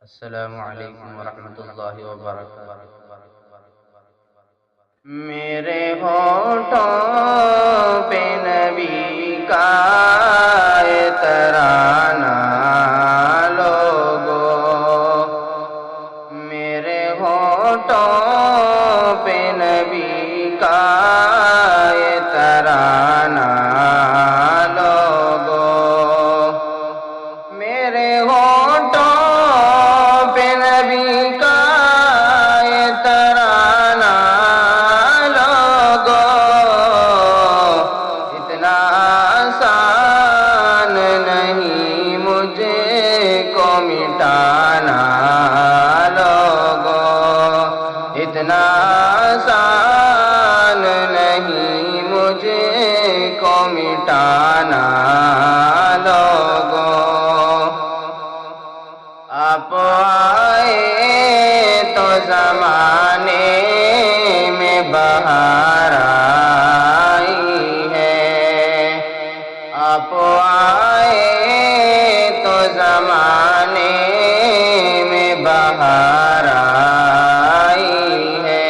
السلام علیکم ورحمۃ اللہ وبرکاتہ۔ میرے ہونٹوں پہ نبی کا ترانہ لوگو، میرے ہونٹوں پہ نبی کا ترانہ لوگو، میرے ہونٹوں پہ نبی کا ترانہ لوگو، اتنا آسان نہیں مجھے کو مٹانا لوگو، اتنا آسان نہیں مجھے کو مٹانا لوگو۔ آپ آئے تو زمانے میں بہار آئی ہے، آپ آئے تو زمانے میں بہار آئی ہے،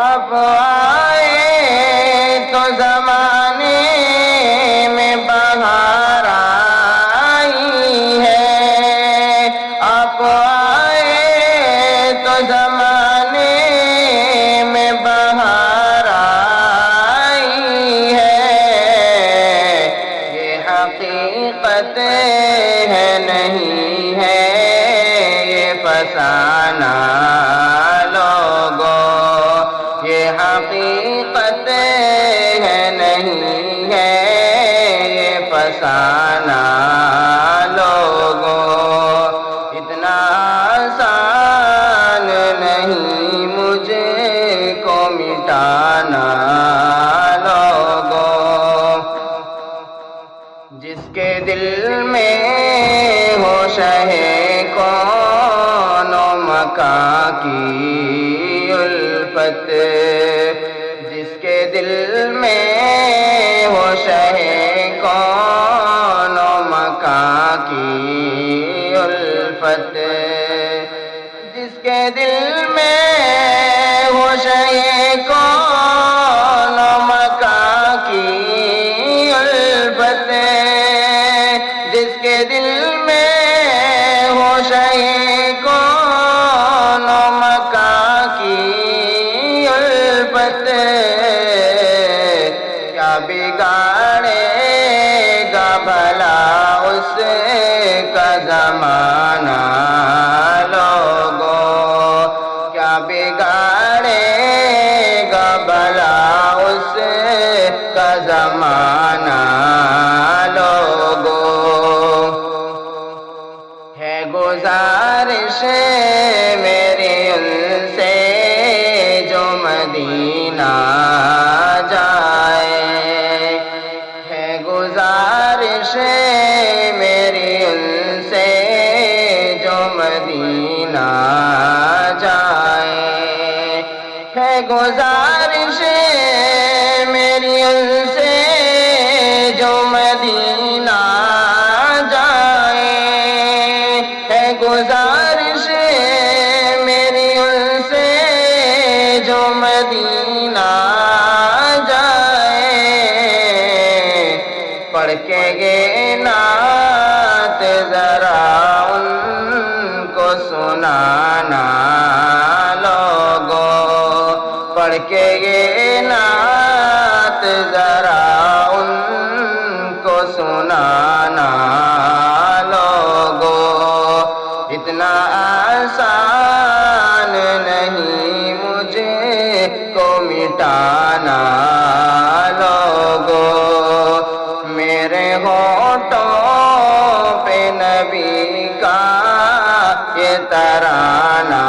آپ آئے تو زمانے میں بہار آئی ہے، آپ آئے تو زمانے میں بہار آئی ہے، یہ حقیقت ہے نہیں ہے یہ فسانہ لوگو، یہ حقیقت ہے نہیں ہے یہ فسانہ لوگو، اتنا آسان نہیں مجھے کو مٹانا لوگو۔ جس کے دل میں ہو شہ کون و مکان کی الفت، جس کے دل میں ہو شہ کون و مکان کی الفت، جس کے دل میں ہو شہ کون و مکان کی الفت، جس کے دل میں ہو شہ کون و مکان کی الفت، کیا بگاڑے گا بھلا اس کا زمانہ لوگو، کیا بگاڑے گا بھلا اس کا زمانہ لوگو۔ ہے گزارش میری ان سے جو مدینہ جائے، ہے گزارش میری ان سے جو مدینہ جائے، ہے گزارش میری ان سے جو مدینہ جائے، ہے گزارش میری ان سے جو مدینہ جائے، پڑھ کے یہ نعت ذرا ان کو سنانا لوگو، پڑھ کے یہ نعت ذرا ان کو سنانا لوگو، اتنا آسان نہیں مجھے کو مٹانا لوگو، میرے ہونٹوں پہ نبی کا یہ ترانہ